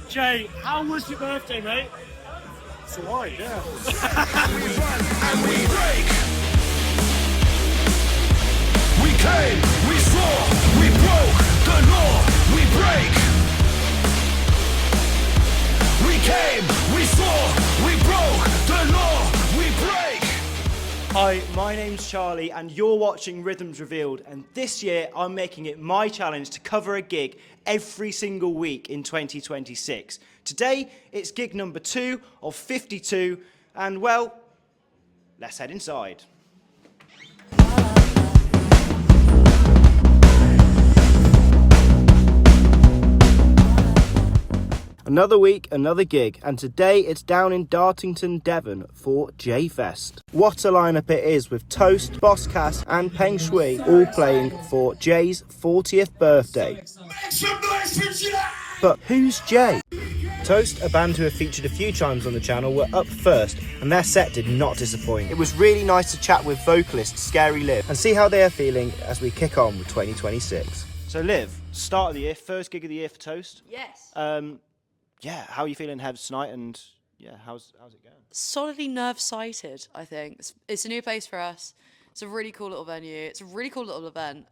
Jay, how was your birthday, mate? It's alright, yeah. We run and we break. We came, we saw, we broke the law. We break. We came, we saw, we broke the law. We break. Hi, my name's Charlie and you're watching Rhythms Revealed, and this year I'm making it my challenge to cover a gig every single week in 2026. Today it's gig number 2 of 52 and well, let's head inside. Another week, another gig, and today it's down in Dartington, Devon for JAYFEST. What a lineup it is, with Toast, Boss Cass and Peng Shui all playing for Jay's 40th birthday. But who's Jay? Toast, a band who have featured a few times on the channel, were up first and their set did not disappoint. It was really nice to chat with vocalist Scary Liv and see how they are feeling as we kick on with 2026. So Liv, start of the year, first gig of the year for Toast. Yes. Yeah, how are you feeling ahead of tonight, and yeah, how's it going? Solidly nerve-sighted, I think. It's a new place for us. It's a really cool little venue. It's a really cool little event.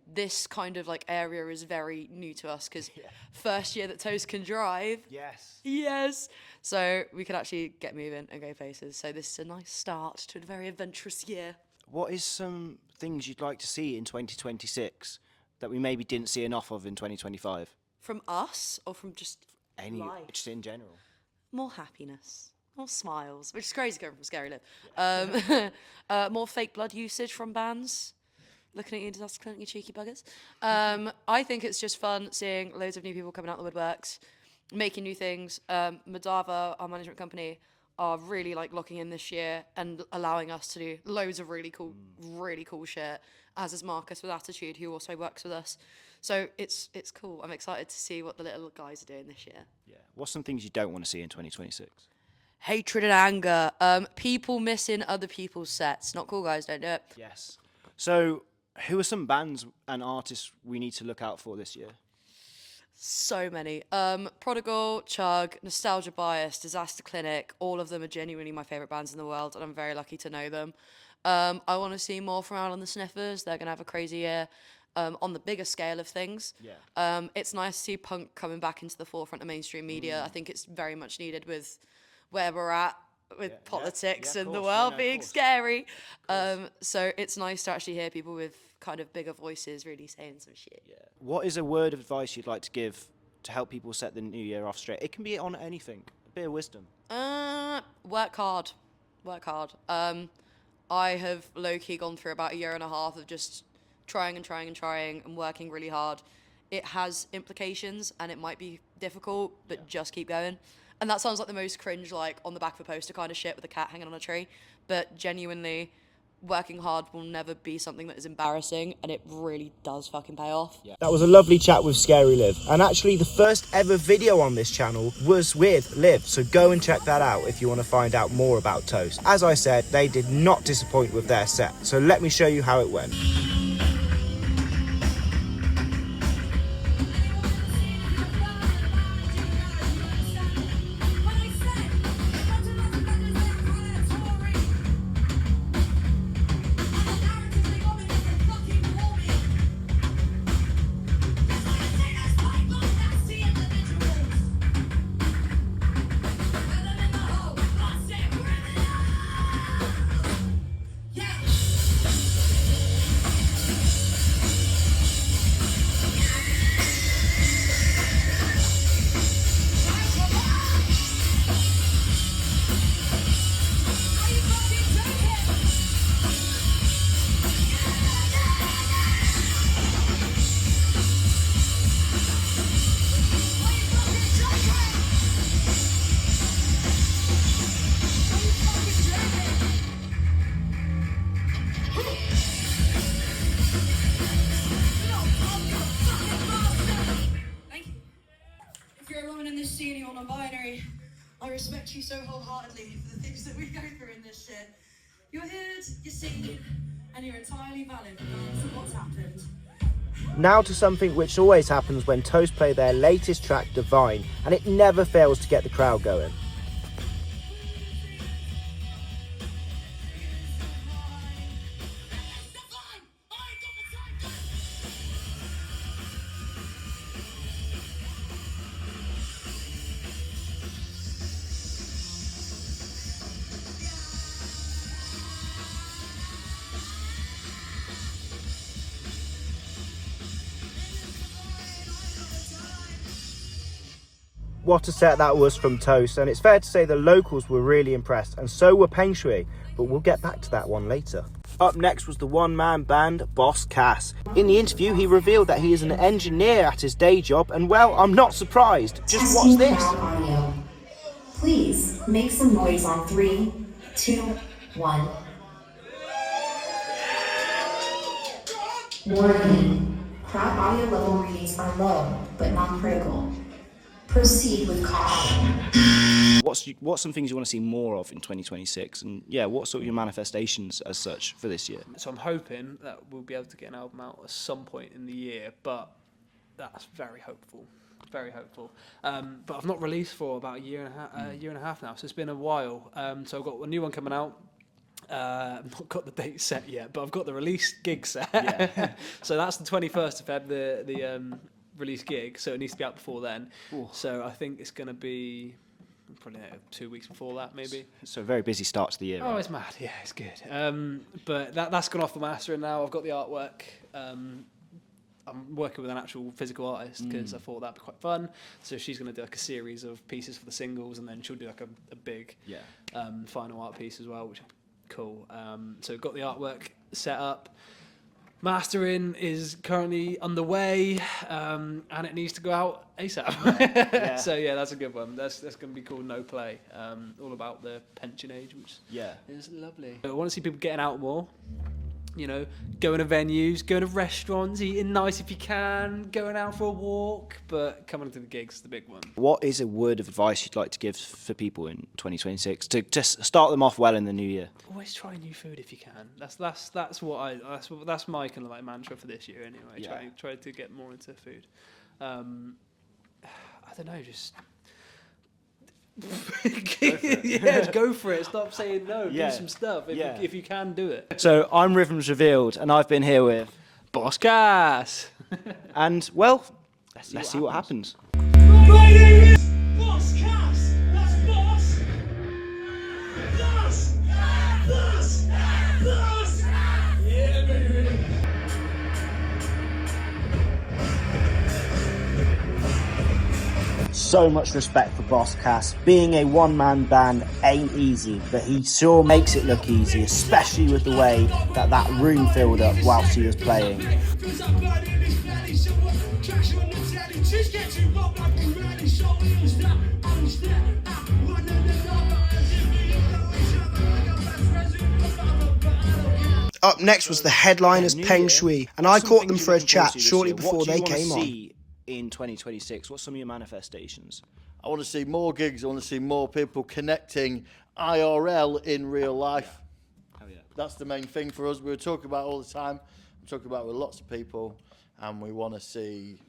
This kind of like area is very new to us because first year that Toast can drive. Yes. Yes. So we can actually get moving and go places. So this is a nice start to a very adventurous year. What is some things you'd like to see in 2026 that we maybe didn't see enough of in 2025? From us or from just life? Just in general. More happiness, more smiles, which is crazy coming from Scary Liv. More fake blood usage from bands. Looking at you, disaster clinic, you cheeky buggers. I think it's just fun seeing loads of new people coming out of the woodworks, making new things. Madava, our management company, are really like locking in this year and allowing us to do loads of really cool shit. As is Marcus with Attitude, who also works with us. So it's cool. I'm excited to see what the little guys are doing this year. Yeah. What's some things you don't want to see in 2026? Hatred and anger. People missing other people's sets. Not cool, guys. Don't do it. Yes. So, who are some bands and artists we need to look out for this year? So many. Prodigal, Chug, Nostalgia Bias, Disaster Clinic. All of them are genuinely my favourite bands in the world, and I'm very lucky to know them. I want to see more from Alan the Sniffers. They're going to have a crazy year. On the bigger scale of things. Yeah. It's nice to see punk coming back into the forefront of mainstream media. I think it's very much needed with where we're at with politics and the world being scary. So it's nice to actually hear people with kind of bigger voices really saying some shit. Yeah. What is a word of advice you'd like to give to help people set the new year off straight? It can be on anything. A bit of wisdom. Work hard. Work hard. I have low-key gone through about a year and a half of just trying and working really hard. It has implications and it might be difficult, but just keep going. And that sounds like the most cringe, like on the back of a poster kind of shit with a cat hanging on a tree. But genuinely, working hard will never be something that is embarrassing, and it really does fucking pay off. Yeah. That was a lovely chat with Scary Liv. And actually the first ever video on this channel was with Liv, so go and check that out if you want to find out more about Toast. As I said, they did not disappoint with their set, so let me show you how it went. non-binary, I respect you so wholeheartedly for the things that we go through in this shit. You're heard, you're seen, and you're entirely valid regardless of what's happened. Now to something which always happens when Toast play their latest track, Divine, and it never fails to get the crowd going. What a set that was from Toast, and it's fair to say the locals were really impressed, and so were Peng Shui, but we'll get back to that one later. Up next was the one-man band, Boss Cass. In the interview, he revealed that he is an engineer at his day job, and well, I'm not surprised. Just watch this. Audio. Please make some noise on 3, 2, 1. Warning. Crowd audio level readings are low, but not critical. Proceed with caution. What's some things you want to see more of in 2026, and yeah, what sort of your manifestations as such for this year? So I'm hoping that we'll be able to get an album out at some point in the year, but that's very hopeful. Very hopeful. But I've not released for about a year and a half now, so it's been a while. So I've got a new one coming out. I've not got the date set yet, but I've got the release gig set. Yeah. So that's the 21st of Feb, the release gig, so it needs to be out before then. Ooh. So I think it's going to be probably 2 weeks before that, maybe. So a very busy start to the year. Oh, right? It's mad. Yeah, it's good. But that's gone off the mastering now. I've got the artwork. I'm working with an actual physical artist because I thought that'd be quite fun. So she's going to do like a series of pieces for the singles, and then she'll do like a big final art piece as well, which is cool. So got the artwork set up. Mastering is currently underway, and it needs to go out ASAP. So yeah, that's a good one. That's going to be called No Play, all about the pension age, which is lovely. I want to see people getting out more. You know, going to venues, going to restaurants, eating nice if you can, going out for a walk, but coming to the gigs is the big one. What is a word of advice you'd like to give for people in 2026 to just start them off well in the new year? Always try new food if you can. That's my kind of like mantra for this year anyway. Yeah. Try to get more into food. I don't know, just. Go for it. Stop saying no. Do some stuff if you can do it. So I'm Rhythms Revealed, and I've been here with Boss Cass. And well, let's see what happens. My name is Boss Cass. That's Boss. Boss. Boss. Boss. Yeah, baby. So much respect for Boss Cass. Being a one-man band ain't easy, but he sure makes it look easy, especially with the way that room filled up whilst he was playing. Up next was the headliners, Peng Shui, and I caught them for a chat shortly before they came on. In 2026, what's some of your manifestations? I want to see more gigs. I want to see more people connecting IRL in real life. Oh yeah. That's the main thing for us. We were talking about all the time. I'm talking about with lots of people, and we want to see,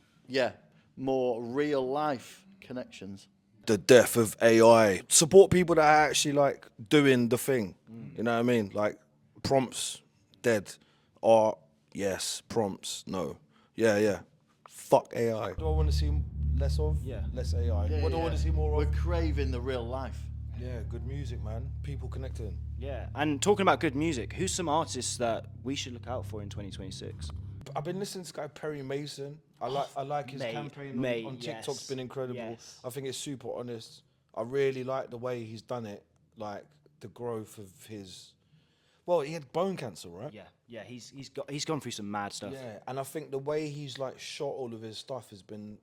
more real life connections. The death of AI. Support people that are actually like doing the thing. You know what I mean? Like prompts, dead. Art, yes. Prompts, no. Yeah. Fuck AI. Do I want to see less of? Yeah. Less AI. What do I want to see more of? We're craving the real life. Yeah, good music, man. People connecting. Yeah, and talking about good music, who's some artists that we should look out for in 2026? I've been listening to this guy Perry Mason. I like his campaign on TikTok's yes. been incredible. Yes. I think it's super honest. I really like the way he's done it. Like the growth of his. Well, he had bone cancer, right? Yeah. He's gone through some mad stuff. Yeah, and I think the way he's like shot all of his stuff has been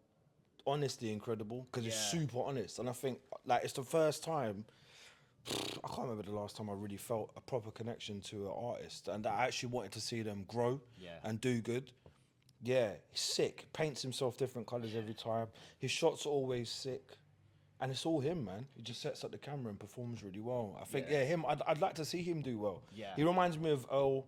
honestly incredible because it's super honest. And I think like it's the first time. I can't remember the last time I really felt a proper connection to an artist and I actually wanted to see them grow and do good. Yeah, he's sick. Paints himself different colours every time. His shots are always sick. And it's all him, man. He just sets up the camera and performs really well. I think, him. I'd like to see him do well. Yeah. He reminds me of Earl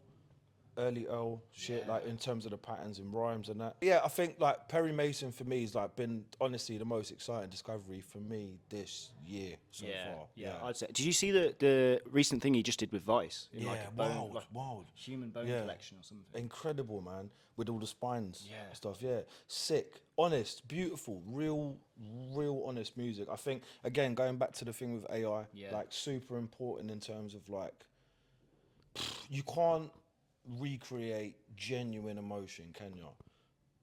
early Earl shit, like in terms of the patterns and rhymes and that. Yeah, I think like Perry Mason for me has like been honestly the most exciting discovery for me this year so far. Yeah, I'd say. Did you see the recent thing he just did with Vice? In Yeah, like a bone, wild. human bone Yeah. collection or something. Incredible, man, with all the spines Yeah. and stuff. Yeah, sick, honest, beautiful, real honest music. I think again going back to the thing with AI, like super important in terms of like you can't recreate genuine emotion, can you?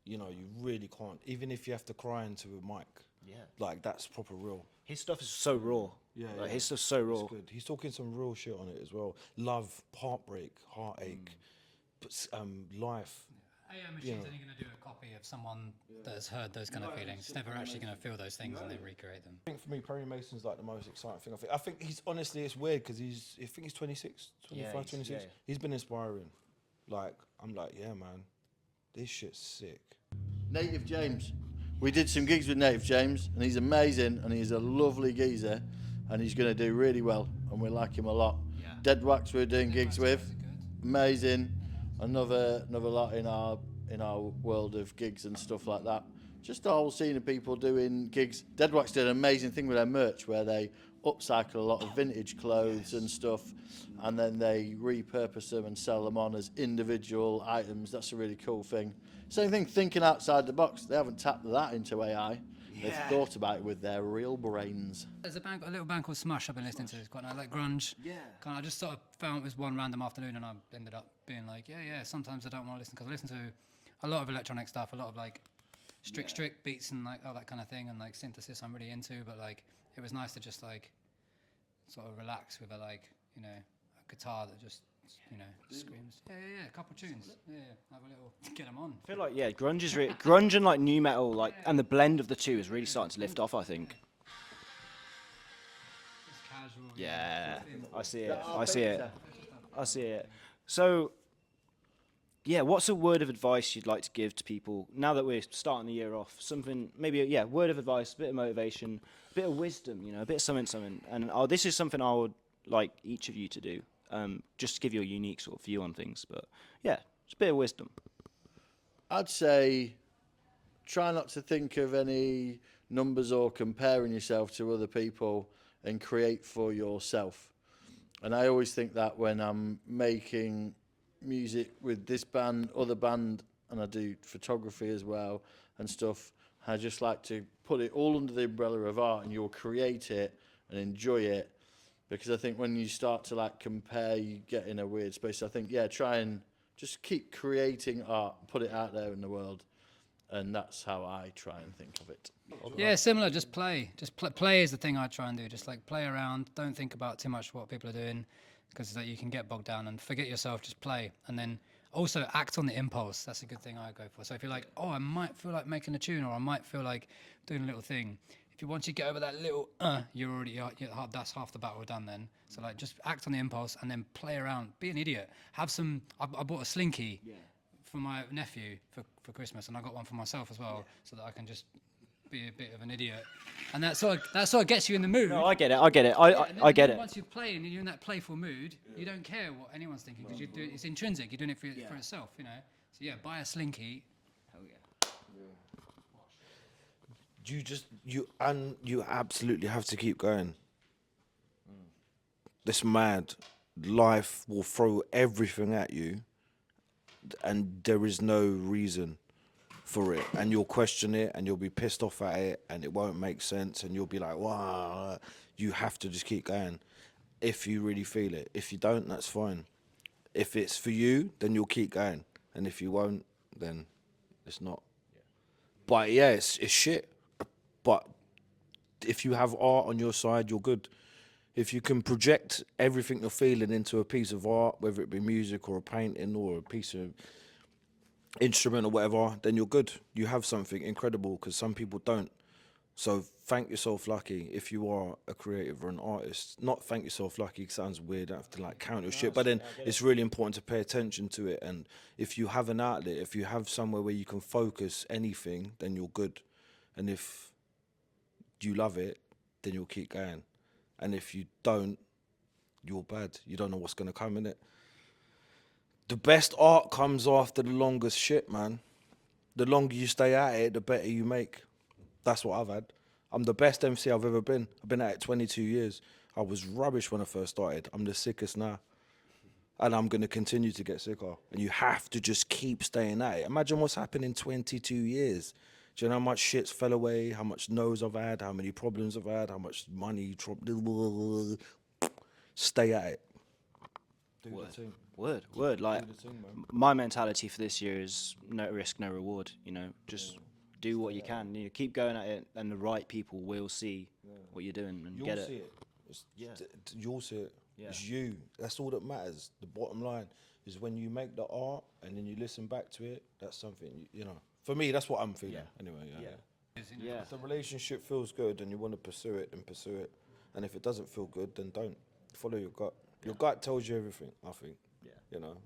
You know, you really can't. Even if you have to cry into a mic, like that's proper real. His stuff is so raw. Like, his stuff's so raw. It's good. He's talking some real shit on it as well. Love, heartbreak, heartache, but life. AI machines only going to do a copy of someone that has heard those kind of feelings. It's never actually going to feel those things and then recreate them. I think for me, Perry Mason's like the most exciting thing. I think he's honestly, it's weird because I think he's 26, 25, 26. He's been inspiring. Like, I'm like, yeah, man, this shit's sick. Native James. We did some gigs with Native James, and he's amazing, and he's a lovely geezer, and he's going to do really well, and we like him a lot. Yeah. Dead Wax we're doing gigs with, amazing. Another lot in our world of gigs and stuff like that. Just the whole scene of people doing gigs. Dead Wax did an amazing thing with their merch where they upcycle a lot of vintage clothes and stuff, and then they repurpose them and sell them on as individual items. That's a really cool thing. Same thing, thinking outside the box. They haven't tapped that into AI. They've thought about it with their real brains. There's a little band called Smush I've been listening to. It's quite nice, like grunge. Yeah. I just sort of found it was one random afternoon, and I ended up being like, yeah. Sometimes I don't want to listen because I listen to a lot of electronic stuff, a lot of like strict beats and like all that kind of thing, and like synthesis I'm really into. But like it was nice to just like sort of relax with a a guitar that just screams. Yeah. A couple of tunes. Yeah. Have a little get them on. I feel like grunge is grunge and like new metal, like, and the blend of the two is really starting to lift off. I think. Just casual. Yeah, I see it. I see it. So, yeah, what's a word of advice you'd like to give to people now that we're starting the year off? Something, maybe, word of advice, a bit of motivation, a bit of wisdom, a bit of something. And this is something I would like each of you to do, just to give you a unique sort of view on things. But, yeah, it's a bit of wisdom. I'd say try not to think of any numbers or comparing yourself to other people and create for yourself. And I always think that when I'm making music with this band, other band, and I do photography as well and stuff, I just like to put it all under the umbrella of art, and you'll create it and enjoy it. Because I think when you start to like compare, you get in a weird space. I think, try and just keep creating art, put it out there in the world. And that's how I try and think of it. Yeah, similar. Just play. Play is the thing I try and do. Just like play around. Don't think about too much what people are doing, because you can get bogged down and forget yourself. Just play, and then also act on the impulse. That's a good thing I go for. So if you're like, I might feel like making a tune, or I might feel like doing a little thing. If you once you get over that little, that's half the battle done then. So like, just act on the impulse and then play around. Be an idiot. Have some. I bought a slinky. For my nephew for Christmas, and I got one for myself as well, so that I can just be a bit of an idiot, and that sort of gets you in the mood. No, I get it. I get it. Once you're playing and you're in that playful mood, you don't care what anyone's thinking, because it's intrinsic. You're doing it for itself, So yeah, buy a slinky. Hell yeah. You absolutely have to keep going. This mad life will throw everything at you, and there is no reason for it, and you'll question it, and you'll be pissed off at it, and it won't make sense, and you'll be like, wow. You have to just keep going if you really feel it. If you don't, that's fine. If it's for you, then you'll keep going, and if you won't, then it's not. But yeah, it's shit. But if you have art on your side, you're good. If you can project everything you're feeling into a piece of art, whether it be music or a painting or a piece of instrument or whatever, then you're good. You have something incredible, because some people don't. So thank yourself lucky if you are a creative or an artist. Not thank yourself lucky, it sounds weird, I have to like count your shit, but then it's really important to pay attention to it. And if you have an outlet, if you have somewhere where you can focus anything, then you're good. And if you love it, then you'll keep going. And if you don't, you're bad. You don't know what's going to come in it. The best art comes after the longest shit, man. The longer you stay at it, the better you make. That's what I've had. I'm the best MC I've ever been. I've been at it 22 years. I was rubbish when I first started. I'm the sickest now. And I'm going to continue to get sicker. And you have to just keep staying at it. Imagine what's happened in 22 years. Do you know how much shit's fell away, how much no's I've had, how many problems I've had, how much money... Stay at it. Do the thing. Word. Like, my mentality for this year is no risk, no reward. You know, just do what you can. You know, keep going at it, and the right people will see what you're doing and get it. You'll see it. Yeah. It's you. That's all that matters. The bottom line is when you make the art and then you listen back to it. That's something you know. For me, that's what I'm feeling. Anyway. Yeah. If the relationship feels good and you want to pursue it, then pursue it. And if it doesn't feel good, then don't. Follow your gut. Your gut tells you everything, I think. Yeah. You know,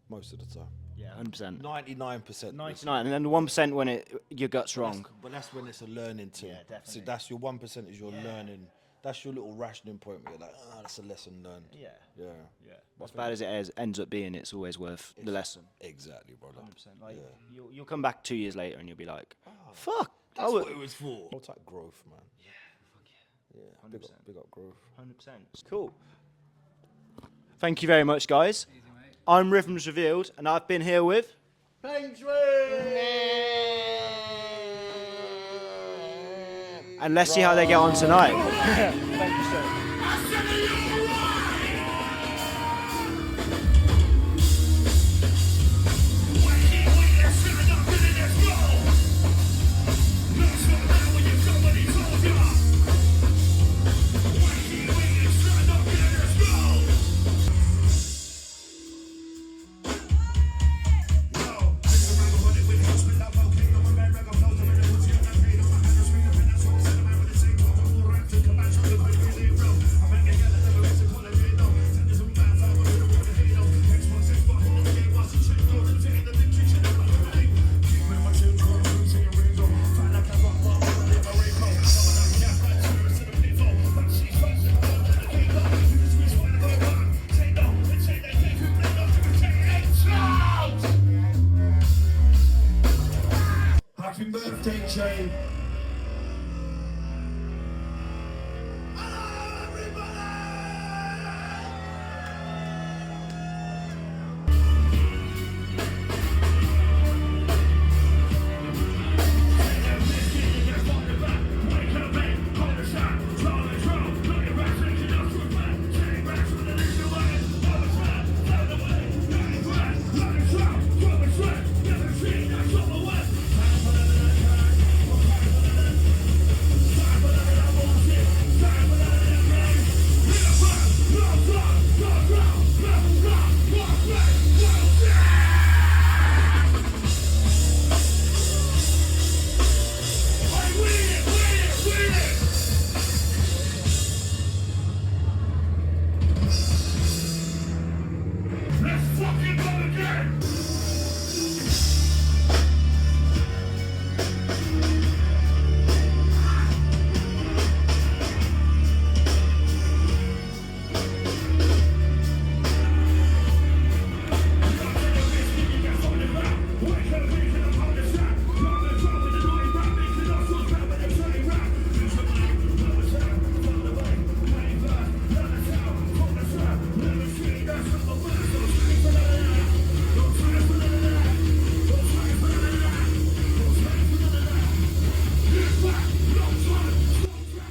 most of the time. Yeah, 100%. 99%. 99, and then the 1% when your gut's wrong. But that's when it's a learning thing. Yeah, definitely. So that's your 1% is your learning. That's your little rationing point where you're like, that's a lesson learned. Yeah. Yeah. As bad as it ends up being, it's always worth the lesson. Exactly, brother. 100%. Like, you'll come back 2 years later and you'll be like, fuck. That's what it was for. What's that growth, man? Yeah, 100%. Big up growth. 100%. Cool. Thank you very much, guys. I'm Rhythms Revealed, and I've been here with... And let's see how they get on tonight. Thank you, sir. Happy birthday, Jay.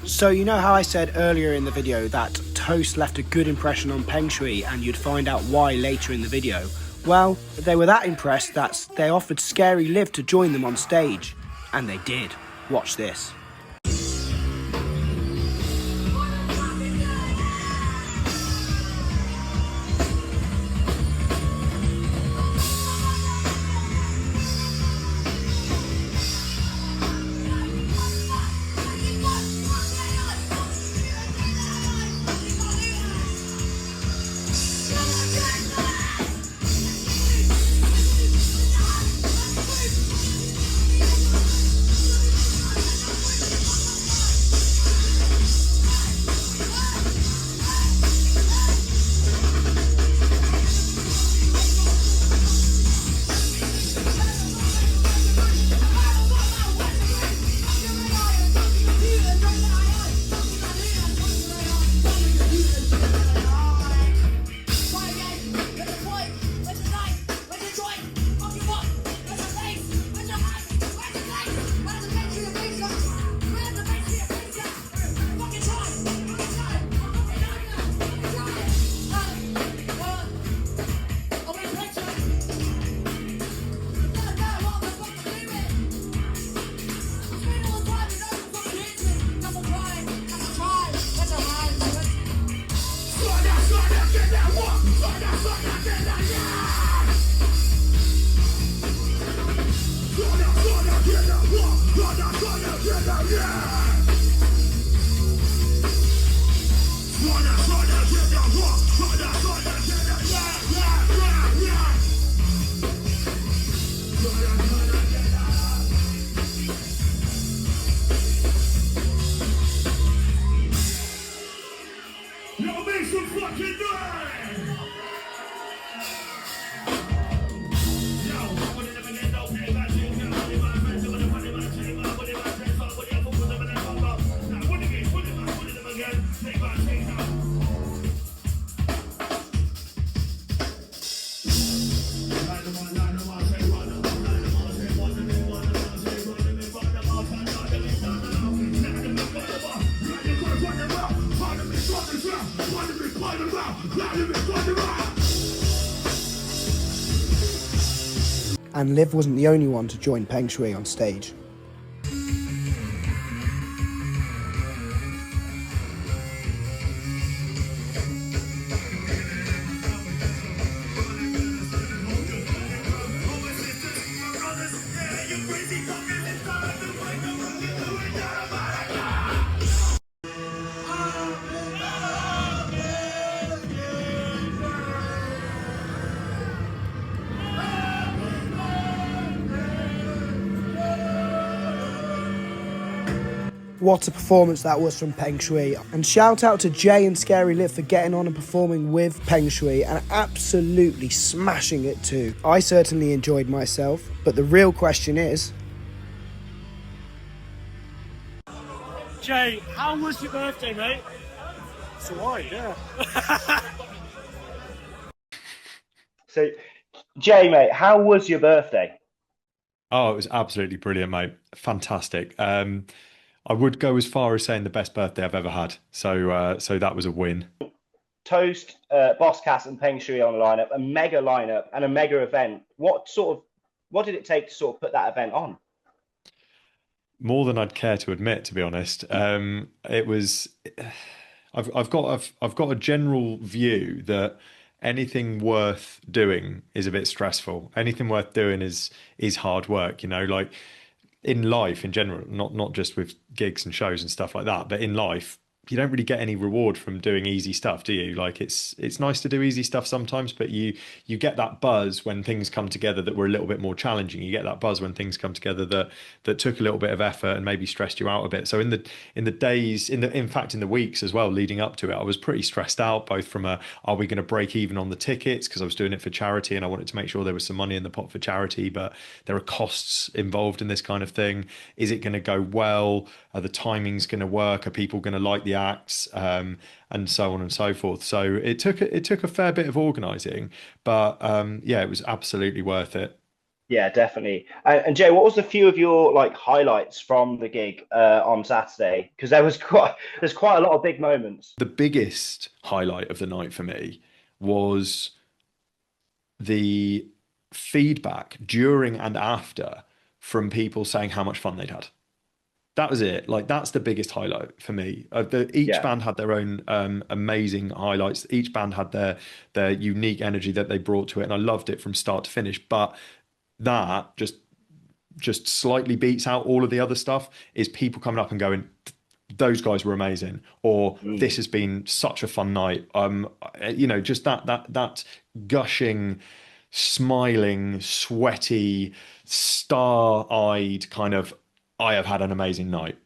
So you know how I said earlier in the video that Toast left a good impression on Peng Shui and you'd find out why later in the video? Well, they were that impressed that they offered Scary Liv to join them on stage. And they did. Watch this. and Liv wasn't the only one to join Peng Shui on stage. What a performance that was from Peng Shui. And shout out to Jay and Scary Liv for getting on and performing with Peng Shui and absolutely smashing it too. I certainly enjoyed myself, but the real question is... Jay, how was your birthday, mate? It's alright, yeah. So, Jay, mate, how was your birthday? Oh, it was absolutely brilliant, mate. Fantastic. I would go as far as saying the best birthday I've ever had. So that was a win. Toast, Bosscast and Peng Shui on the lineup, a mega lineup and a mega event. What did it take to sort of put that event on? More than I'd care to admit, to be honest. It was. I've got a general view that anything worth doing is a bit stressful. Anything worth doing is hard work. You know, like in life in general, not just with gigs and shows and stuff like that, but in life, you don't really get any reward from doing easy stuff, do you? Like it's nice to do easy stuff sometimes, but you get that buzz when things come together that were a little bit more challenging. You get that buzz when things come together that took a little bit of effort and maybe stressed you out a bit. So in the days, in fact in the weeks as well leading up to it, I was pretty stressed out, both from are we going to break even on the tickets, because I was doing it for charity and I wanted to make sure there was some money in the pot for charity, but there are costs involved in this kind of thing. Is it going to go well? Are the timings going to work? Are people going to like the acts? And so on and so forth. So it took a fair bit of organising, but yeah, it was absolutely worth it. Yeah, definitely. And Jay, what was a few of your like highlights from the gig on Saturday? Because there's quite a lot of big moments. The biggest highlight of the night for me was the feedback during and after from people saying how much fun they'd had. That was it. Like that's the biggest highlight for me. Each band had their own amazing highlights. Each band had their unique energy that they brought to it, and I loved it from start to finish. But that just slightly beats out all of the other stuff. Is people coming up and going, "Those guys were amazing," or "This has been such a fun night." You know, just that gushing, smiling, sweaty, star-eyed kind of, I have had an amazing night.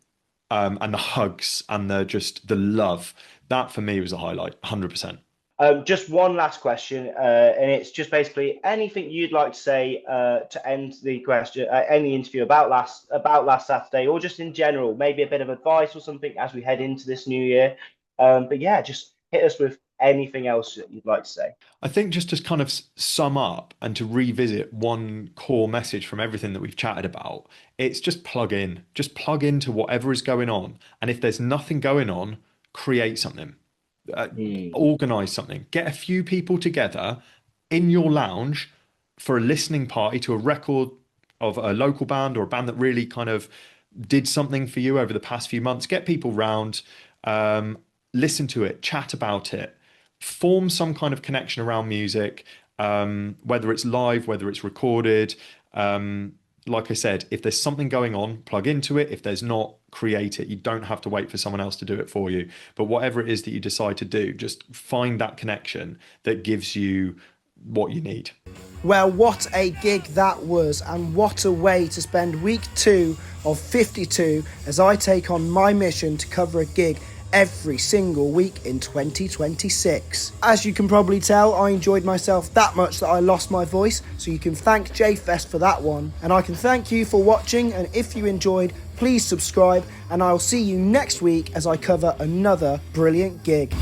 And the hugs and the love, that for me was a highlight, 100%. Just one last question, and it's just basically anything you'd like to say to end the question, end the interview about last Saturday, or just in general, maybe a bit of advice or something as we head into this new year. But yeah, just hit us with anything else that you'd like to say. I think just to kind of sum up and to revisit one core message from everything that we've chatted about, it's just plug into whatever is going on. And if there's nothing going on, create something, organize something, get a few people together in your lounge for a listening party to a record of a local band or a band that really kind of did something for you over the past few months. Get people round, listen to it, chat about it, form some kind of connection around music, whether it's live, whether it's recorded. Like I said, if there's something going on, plug into it. If there's not, create it. You don't have to wait for someone else to do it for you. But whatever it is that you decide to do, just find that connection that gives you what you need. Well, what a gig that was, and what a way to spend week 2 of 52 as I take on my mission to cover a gig every single week in 2026. As you can probably tell, I enjoyed myself that much that I lost my voice, so you can thank JAYFEST for that one. And I can thank you for watching, and if you enjoyed, please subscribe, and I'll see you next week as I cover another brilliant gig.